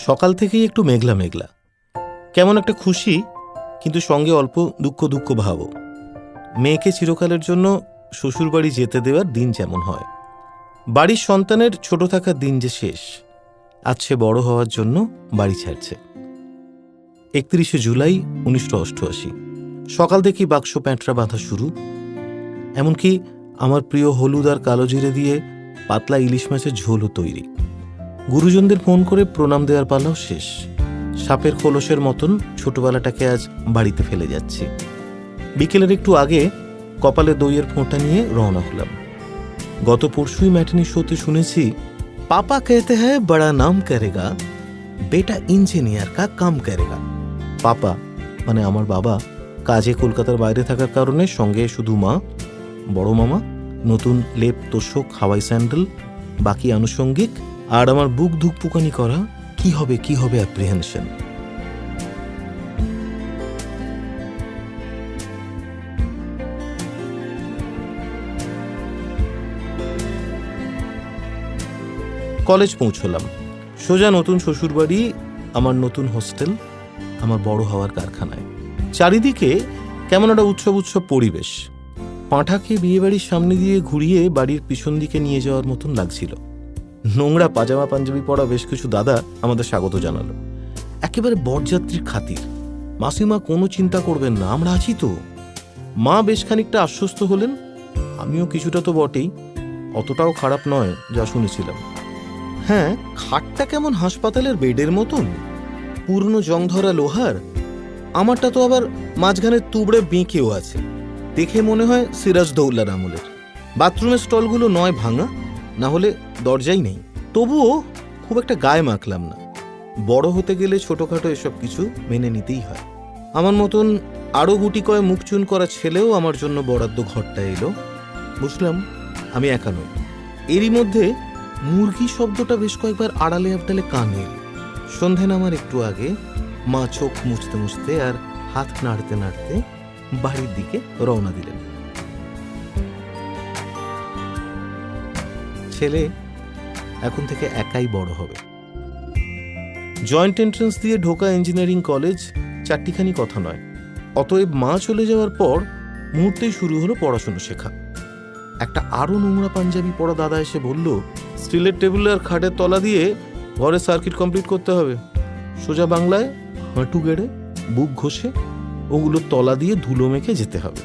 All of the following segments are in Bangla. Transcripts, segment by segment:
সকাল থেকেই একটু মেঘলা মেঘলা, কেমন একটা খুশি, কিন্তু সঙ্গে অল্প দুঃখ দুঃখ ভাবও। মেয়েকে চিরকালের জন্য শ্বশুরবাড়ি যেতে দেওয়ার দিন যেমন হয়, বাড়ির সন্তানের ছোট থাকার দিন যে শেষ, আজ সে বড় হওয়ার জন্য বাড়ি ছাড়ছে। 31শে জুলাই 1988। সকাল থেকেই বাক্স প্যাঁটরা বাঁধা শুরু। এমনকি আমার প্রিয় হলুদ আর কালো জিরে দিয়ে পাতলা ইলিশ মাছের ঝোলও তৈরি। গুরুজনদের ফোন করে প্রণাম দেওয়ার পালাও শেষ। সাপের খোলসের মতন ছোটবেলাটাকে আজ বাড়িতে ফেলে যাচ্ছি। বিকেলের একটু আগে কপালে দইয়ের ফোঁটা নিয়ে রওনা হলাম। গত পরশুই ম্যাটিনি শোতে শুনেছি, পাপা कहते हैं बड़ा नाम करेगा, বেটা ইঞ্জিনিয়ার কা কাম করেগা। পাপা মানে আমার বাবা কাজে কলকাতার বাইরে থাকার কারণে সঙ্গে শুধু মা, বড় মামা, নতুন লেপ তোষক, হাওয়াই স্যান্ডেল, বাকি আনুষঙ্গিক, আর আমার বুক ধুকপুকানি করা কি হবে অ্যাপ্রিহেনশন। কলেজ পৌঁছলাম। সোজা নতুন শ্বশুরবাড়ি, আমার নতুন হোস্টেল, আমার বড় হওয়ার কারখানায়। চারিদিকে কেমন একটা উৎসব উৎসব পরিবেশ। পাঁঠাকে বিয়েবাড়ির সামনে দিয়ে ঘুরিয়ে বাড়ির পিছন দিকে নিয়ে যাওয়ার মতন লাগছিল। নোংরা পাজামা পাঞ্জাবি পরা বেশ কিছু দাদা আমাদের স্বাগত জানালো, একেবারে বরযাত্রীর খাতির। মাসিমা কোনো চিন্তা করবেন না, আমরা আছি তো। মা বেশ খানিকটা আশ্বস্ত হলেন, আমিও কিছুটা তো বটেই, অতটাও খারাপ নয় যা শুনেছিলাম। হ্যাঁ, খাটটা কেমন হাসপাতালের বেডের মতন, পুরনো জংধরা লোহার। আমারটা তো আবার মাঝখানে তুবড়ে বেঁকেও আছে, দেখে মনে হয় সিরাজদৌল্লার আমলের। বাথরুমের স্টলগুলো নয় ভাঙা, না হলে দরজাই নেই। তবুও খুব একটা গায়ে মাখলাম না। বড় হতে গেলে ছোটখাটো এসব কিছু মেনে নিতেই হয়। আমার মতন আরও গুটি কয়ে মুখচুন করা ছেলেও আমার জন্য বরাদ্দ ঘরটা এলো। বুঝলাম আমি একা নই। এরই মধ্যে মুরগি শব্দটা বেশ কয়েকবার আড়ালে আবডালে কানে এলো। সন্ধে নামার একটু আগে মা চোখ মুছতে মুছতে আর হাত নাড়তে নাড়তে বাড়ির দিকে রওনা দিলেন। ছেলে এখন থেকে একাই বড় হবে। জয়েন্ট এন্ট্রান্স দিয়ে ঢোকা ইঞ্জিনিয়ারিং কলেজ, চারটিখানি কথা নয়। অতএব মা চলে যাওয়ার পর মুহূর্তেই শুরু হলো পড়াশোনা শেখা। একটা আরো নোংরা পাঞ্জাবি পরা দাদা এসে বলল, স্টিলের টেবিল আর খাটের তলা দিয়ে ঘরে সার্কিট কমপ্লিট করতে হবে। সোজা বাংলায় হাঁটু গেড়ে বুক ঘষে ওগুলোর তলা দিয়ে ধুলো মেখে যেতে হবে।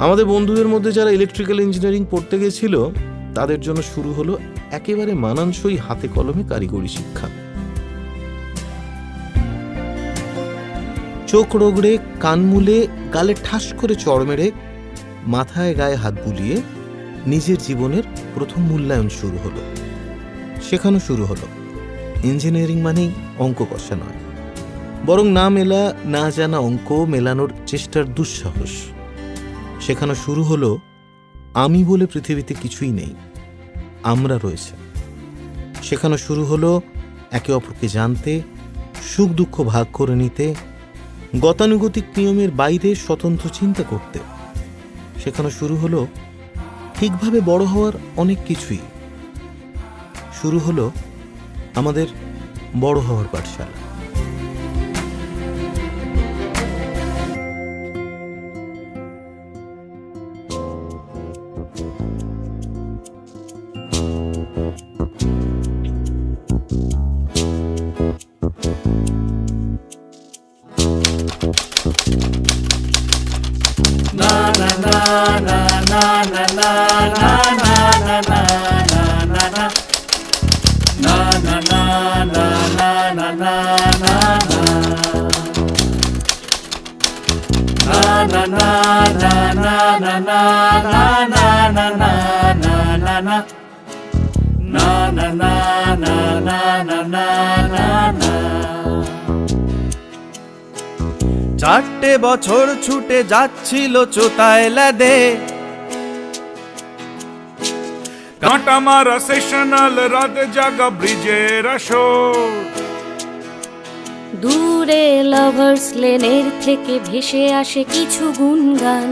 আমাদের বন্ধুদের মধ্যে যারা ইলেকট্রিক্যাল ইঞ্জিনিয়ারিং পড়তে গেছিল তাদের জন্য শুরু হলো একেবারে মানানসই হাতে কলমে কারিগরি শিক্ষা। চোখ রগড়ে, কান মুলে, গালে ঠাস করে চড় মেরে, মাথায় গায়ে হাত বুলিয়ে নিজের জীবনের প্রথম মূল্যায়ন শুরু হলো। শেখানো শুরু হলো ইঞ্জিনিয়ারিং মানেই অঙ্ক কষা নয়, বরং না মেলা না জানা অঙ্ক মেলানোর চেষ্টার দুঃসাহস। শেখানো শুরু হলো আমি বলে পৃথিবীতে কিছুই নেই, আমরা রয়েছে। শেখানো শুরু হলো একে অপরকে জানতে, সুখ দুঃখ ভাগ করে নিতে, গতানুগতিক নিয়মের বাইরে স্বতন্ত্র চিন্তা করতে। শেখানো শুরু হলো ঠিকভাবে বড় হওয়ার অনেক কিছুই। শুরু হলো আমাদের বড় হওয়ার পাঠশালা। চারটে বছর ছুটে যাচ্ছিল চোতায় লেদে, কাঁটা মারা সেশনাল রাত জাগা ব্রিজের আসর। দূরে লাভার্স লেনের থেকে ভেসে আসে কিছু গুনগান।